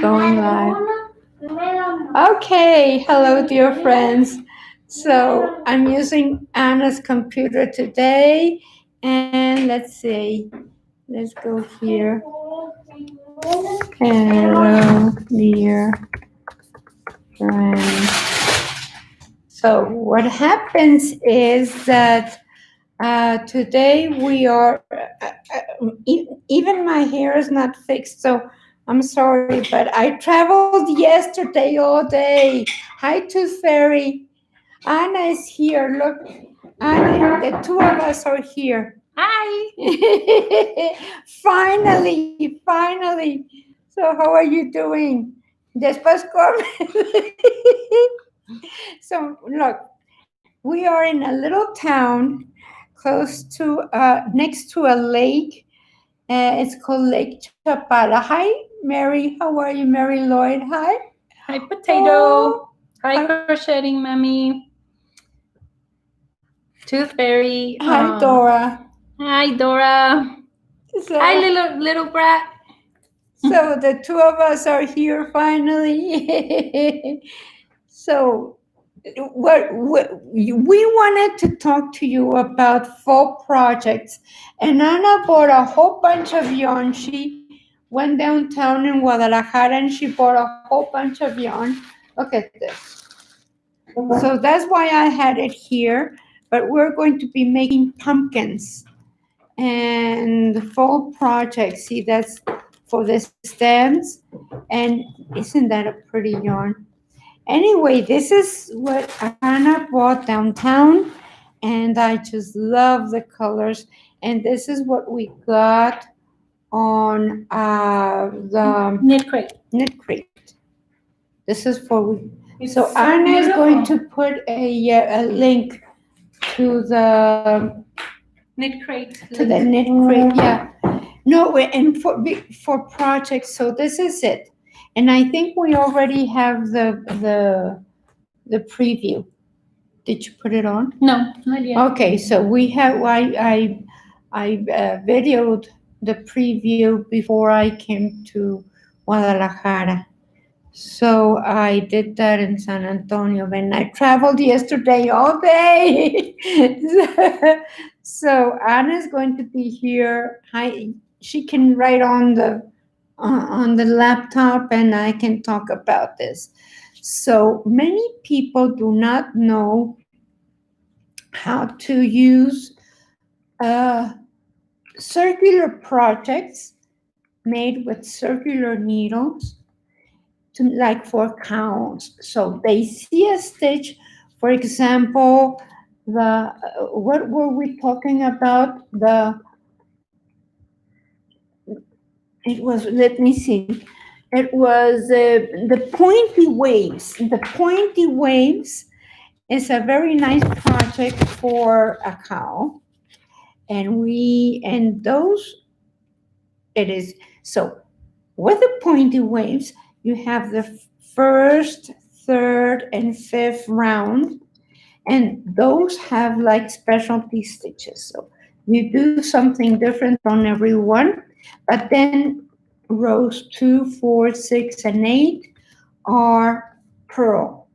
going live. Okay, hello, dear friends. So I'm using Anna's computer today, and let's see. Let's go here. Hello, dear friends. So what happens is that today we are, even my hair is not fixed, so I'm sorry, but I traveled yesterday all day. Hi, Tooth Fairy. Anna is here. Look, Anna, the two of us are here. Hi. Finally. So how are you doing? Después come. So look, we are in a little town close to, next to a lake. It's called Lake Chapala. Hi, Mary. How are you, Mary Lloyd? Hi. Hi, Potato. Hi, crocheting mommy. Tooth Fairy. Hi, Dora. Hi, Dora. So, hi, little brat. So the two of us are here finally. So what we wanted to talk to you about fall projects, and Anna bought a whole bunch of yarn. She went downtown in Guadalajara and she bought a whole bunch of yarn. Look at this. So that's why I had it here, but we're going to be making pumpkins and the fall project. See, that's for the stands, and isn't that a pretty yarn? Anyway, this is what Anna bought downtown, and I just love the colors. And this is what we got on the Knit Crate. Knit Crate. This is for so Anna is going to put a link to the Knit Crate. to the Knit Crate. Yeah. No, and for projects. So this is it, and I think we already have the preview. Did you put it on? No, not yet. Okay, so we have. I videoed the preview before I came to Guadalajara. So I did that in San Antonio when I traveled yesterday all day. So Anna's going to be here. She can write on the laptop, and I can talk about this. So many people do not know how to use circular projects made with circular needles to, like, for cows. So they see a stitch, for example, the what were we talking about? It was, let me see. It was the pointy waves. The pointy waves is a very nice project for a cow, and those it is. So with the pointy waves, you have the first, third, and fifth round, and those have like specialty stitches. So you do something different on every one, but then rows 2, 4, 6, and 8 are pearl.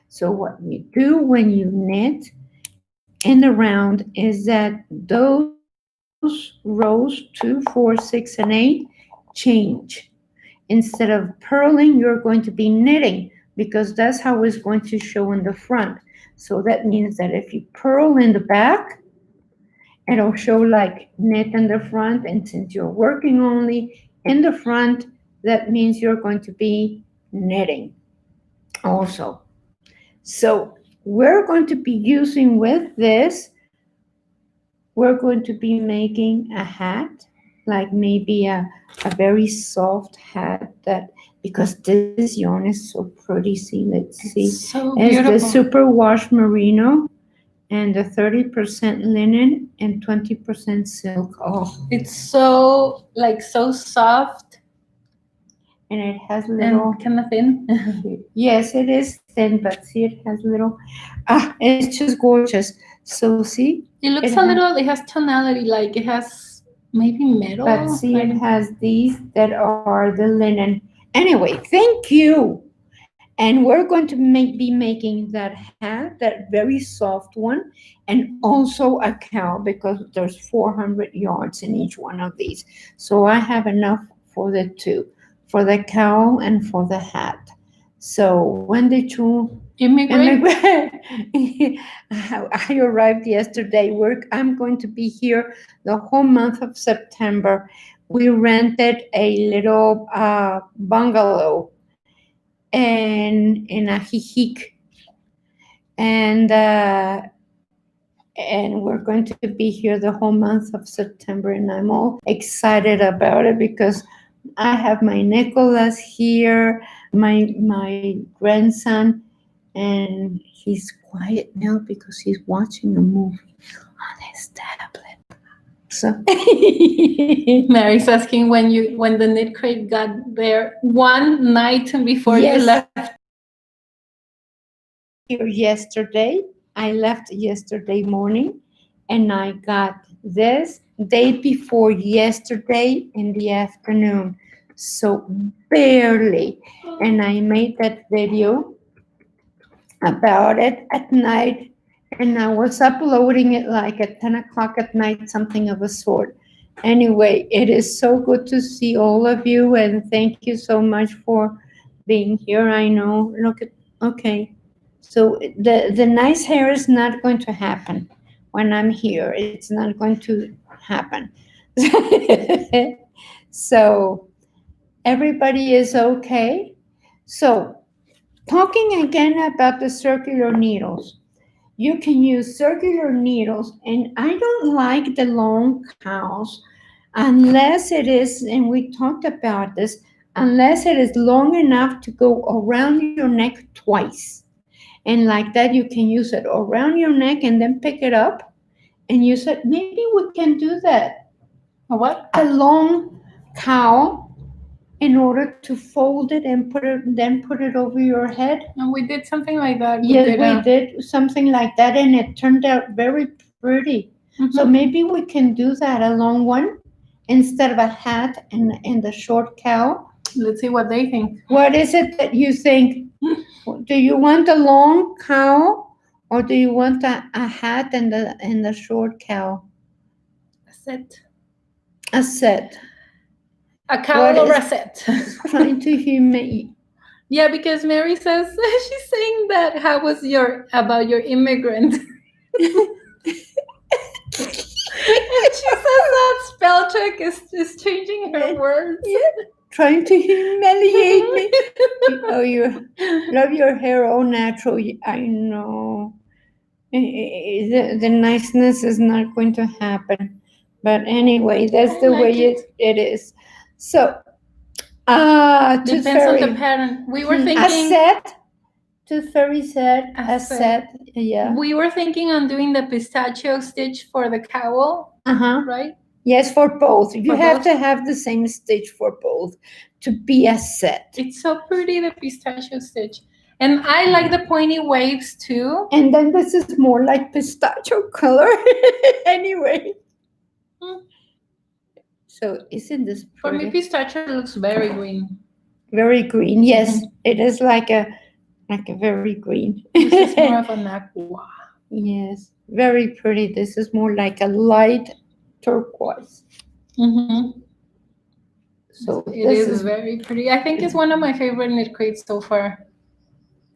So what you do when you knit in the round is that those rows 2, 4, 6, and 8 change. Instead of purling, you're going to be knitting, because that's how it's going to show in the front. So that means that if you purl in the back, it'll show like knit in the front. And since you're working only in the front, that means you're going to be knitting also. So we're going to be using with this, we're going to be making a hat, like maybe a very soft hat, that because this yarn is so pretty. See, let's see. It's so It's beautiful. the super wash merino and the 30% linen and 20% silk. Oh, It's so so soft and it has little. and kind of thin. Yes, it is thin, but see, it has little. It's just gorgeous. So see, It looks a little. It has tonality, it has maybe metal. but see, it has these that are the linen, Anyway, thank you. And we're going to be making that hat, that very soft one, and also a cow because there's 400 yards in each one of these. So I have enough for the two, for the cow and for the hat. So when did you Immigrant. I arrived yesterday. I'm going to be here the whole month of September. We rented a little bungalow in a hihik, and we're going to be here the whole month of September, and I'm all excited about it because I have my Nicholas here, my grandson, and he's quiet now because he's watching a movie on his tablet. So Mary's asking when the knit crate got there one night before you Yes. left. Here yesterday. I left yesterday morning, and I got this day before yesterday in the afternoon. So barely. And I made that video about it at night, and I was uploading it like at 10 o'clock at night, something of a sort. Anyway, it is so good to see all of you, and thank you so much for being here. I know, look at, okay. So the nice hair is not going to happen when I'm here. It's not going to happen. So everybody is okay. So talking again about the circular needles. You can use circular needles, and I don't like the long cows unless it is, and we talked about this, unless it is long enough to go around your neck twice. And like that, you can use it around your neck and then pick it up and use it. Maybe we can do that. A what? A long cowl in order to fold it and put it over your head. And we did something like that. Yes, we did something like that, and it turned out very pretty. So maybe we can do that, a long one, instead of a hat and the short cowl. Let's see what they think. What is it that you think? Do you want a long cowl, or do you want a hat and the short cowl? A set. A set. A cowl or a set. Trying to humiliate. Yeah, because Mary says she's saying that how was about your immigrant. And she says that spell check is changing her words. Yeah. Trying to humiliate me. Oh, you love your hair all natural. I know. The niceness is not going to happen. But anyway, that's the way it is. So, depends on the pattern. We were thinking a set. Tooth Fairy said a set. Yeah. We were thinking on doing the pistachio stitch for the cowl. Right? Yes, for both. You have to have the same stitch for both to be a set. It's so pretty, the pistachio stitch. And I like the pointy waves too. And then this is more like pistachio color. Anyway. So isn't this pretty? For me, pistachio looks very green. Very green, yes. It is like a very green. This is more of an aqua. Yes, very pretty. This is more like a light turquoise. So it is very pretty. I think it's one of my favorite knit crates so far.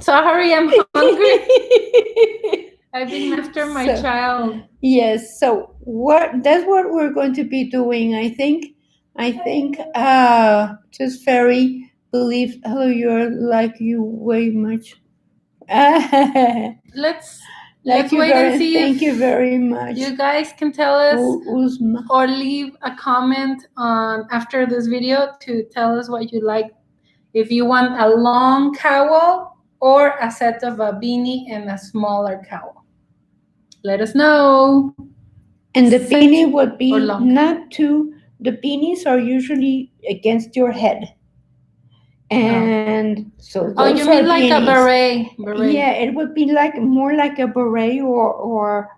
Sorry, I'm hungry. I've been after my child. Yes. So that's what we're going to be doing. I think just very believe. Oh, you're like you way much. Let's wait and see. Thank you very much. You guys can tell us or leave a comment on after this video to tell us what you like. If you want a long cowl or a set of a beanie and a smaller cowl, let us know. And the beanie would be not too. The beanies are usually against your head. And so you mean like beanies. A beret? Yeah, it would be more like a beret or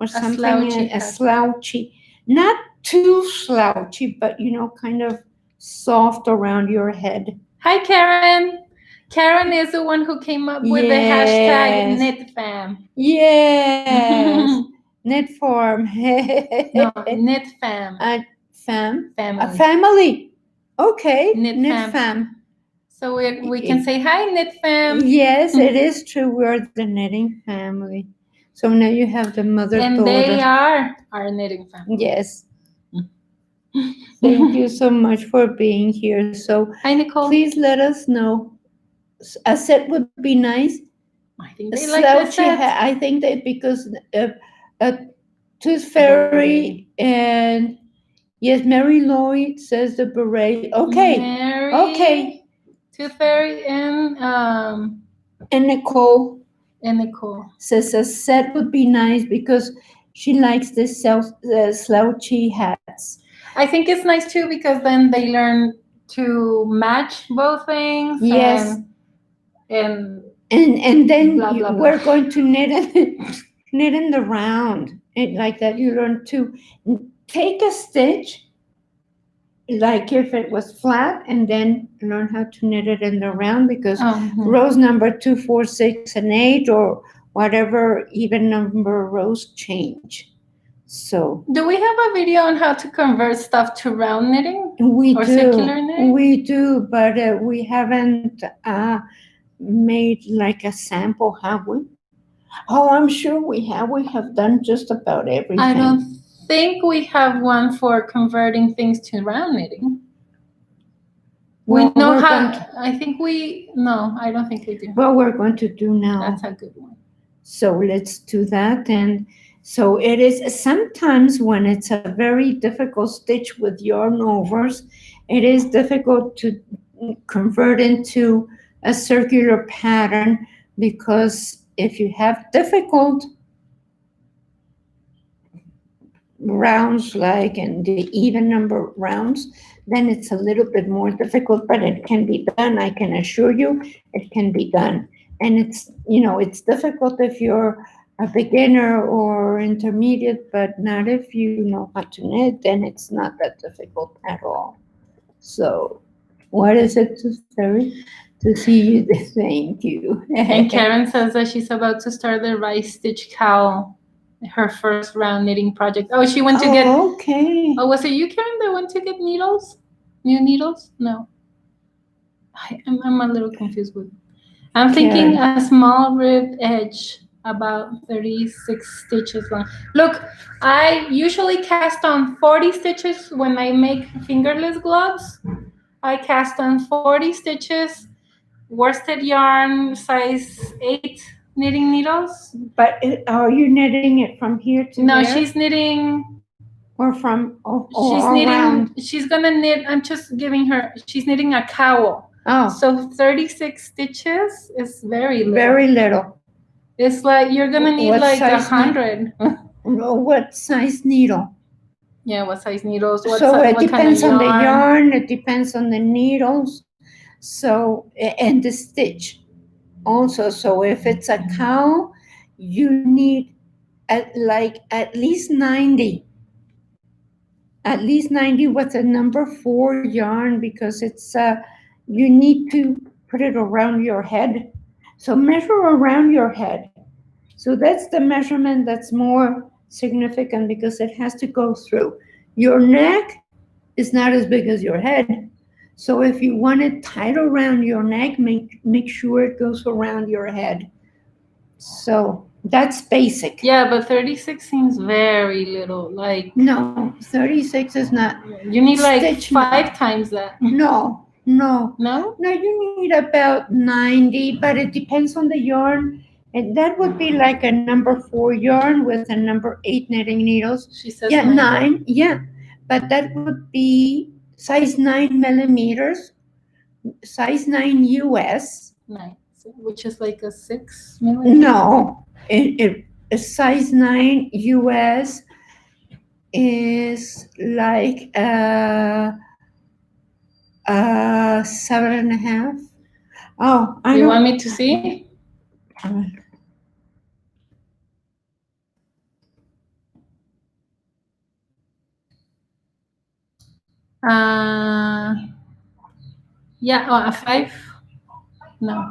something a slouchy, not too slouchy, but kind of soft around your head. Hi, Karen. Karen is the one who came up with the hashtag KnitFam. Yes. Knit form. No, KnitFam. Fam. Family. A family. Okay. KnitFam. Fam. So we can say hi, KnitFam. Yes, it is true. We're the knitting family. So now you have the mother And daughter. they are our knitting family. Yes. Thank you so much for being here. So hi, Nicole. Please let us know. A set would be nice. I think they like the set. I think that because Tooth Fairy and yes, Mary Lloyd says the beret. Okay. Mary, okay. Tooth Fairy, and Nicole Nicole says a set would be nice because she likes the slouchy hats. I think it's nice too because then they learn to match both things. Yes. And then blah, blah, blah. we're going to knit in the round. Like that, you learn to take a stitch, like if it was flat, and then learn how to knit it in the round because rows number 2, 4, 6, and 8, or whatever even number rows change. So, do we have a video on how to convert stuff to round knitting? We or do. Circular knitting? We do, but we haven't made like a sample, have we? Oh, I'm sure we have. We have done just about everything. I don't think we have one for converting things to round knitting. Well, we know how. I think we. No, I don't think we do. Well, we're going to do now. That's a good one. So let's do that. And so it is sometimes when it's a very difficult stitch with yarn overs, it is difficult to convert into a circular pattern because if you have difficult rounds like and the even number rounds, then it's a little bit more difficult, but it can be done. I can assure you it can be done. And it's, it's difficult if you're a beginner or intermediate, but not if you know how to knit, then it's not that difficult at all. So what is it to Terry? To see you, thank you. And Karen says that she's about to start the rice stitch cowl, her first round knitting project. Oh, she went to get. Okay. Oh, was it you, Karen, that went to get needles? New needles? No. I'm a little confused with. I'm thinking a small ribbed edge, about 36 stitches long. Look, I usually cast on 40 stitches when I make fingerless gloves. I cast on 40 stitches, worsted yarn, size 8 knitting needles. But are you knitting it from here to No, there? she's knitting. Or from she's knitting around. She's gonna knit. I'm just giving her. She's knitting a cowl. Oh, so 36 stitches is very little. Very little. It's like you're gonna need like 100. What size needle? Yeah, what size needles? So it depends on the yarn. It depends on the needles. So and the stitch also. So if it's a cowl, you need at least 90. At least 90 with a number 4 yarn because it's you need to put it around your head. So measure around your head. So that's the measurement that's more significant because it has to go through. Your neck is not as big as your head. So if you want it tight around your neck, make sure it goes around your head. So that's basic. Yeah, but 36 seems very little. Like no, 36 is not. You need like 5 times that. No. No, you need about 90, but it depends on the yarn. And that would be like a number 4 yarn with a number 8 knitting needles. She says 9. Yeah, but that would be size 9 millimeters, size 9 US. 9, which is like a 6 millimeter. No, a size 9 US is like 7.5. Oh, you want me to see? Yeah, a 5. No.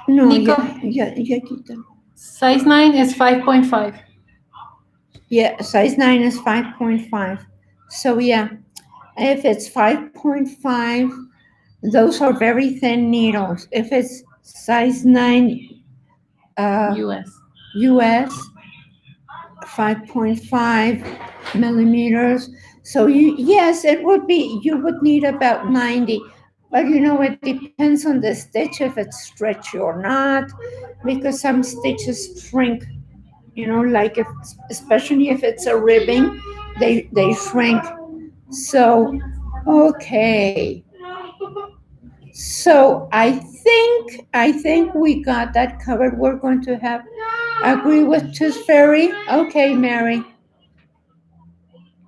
No, Nico, quita. size 9 is 5.5. Yeah, size 9 is 5.5. So yeah, if it's 5.5, those are very thin needles. If it's size 9 US. US, 5.5 millimeters. So yes, it would be, you would need about 90. But it depends on the stitch, if it's stretchy or not, because some stitches shrink, like especially if it's a ribbing, they shrink. So, okay. So I think we got that covered. We're going to have agree with Tooth Fairy. Okay, Mary.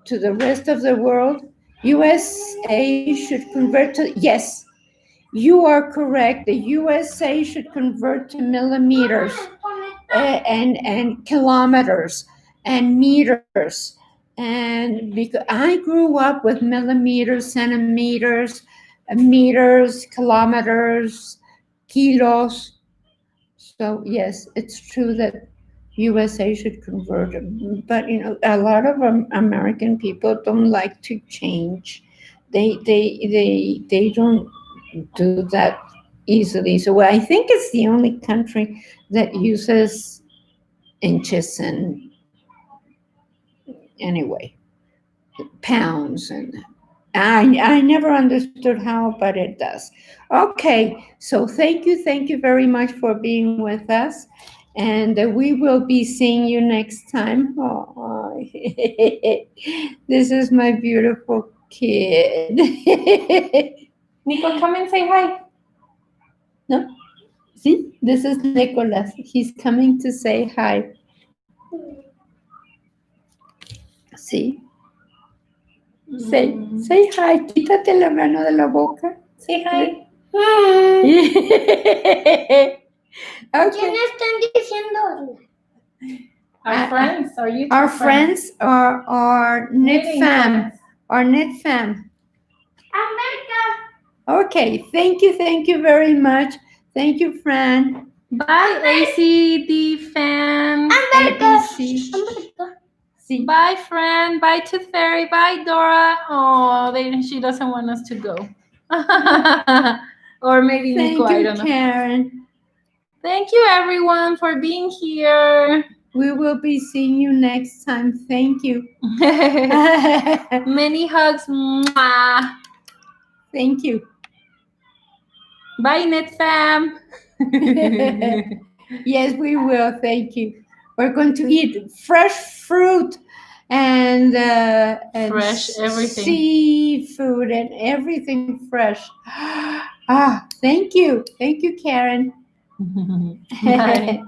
To the rest of the world, USA should convert to, yes, you are correct. The USA should convert to millimeters, and kilometers and meters. And because I grew up with millimeters, centimeters, meters, kilometers, kilos. So yes, it's true that USA should convert them. But a lot of American people don't like to change. They don't do that easily. So I think it's the only country that uses inches and, anyway, pounds, and I never understood how, but it does. Okay, so thank you very much for being with us, and we will be seeing you next time. Oh, this is my beautiful kid. Nico, come and say hi. No, see, this is Nicholas. He's coming to say hi. See. Say hi, quítate la mano de la boca. Say hi. Okay. están diciendo? Our friends, or you? Our friends are knit fam. Our knit fam. America. Okay, thank you very much. Thank you, Fran. Bye, ACD fan. America. ABC. America. See. Bye, friend. Bye, Tooth Fairy. Bye, Dora. Oh, she doesn't want us to go. Or maybe Thank Nico, I you, don't know. Karen. Thank you, everyone, for being here. We will be seeing you next time. Thank you. Many hugs. Mwah. Thank you. Bye, Knit fam. Yes, we will. Thank you. We're going to eat fresh fruit and Fresh everything. seafood and everything fresh. Thank you. Thank you, Karen. Bye.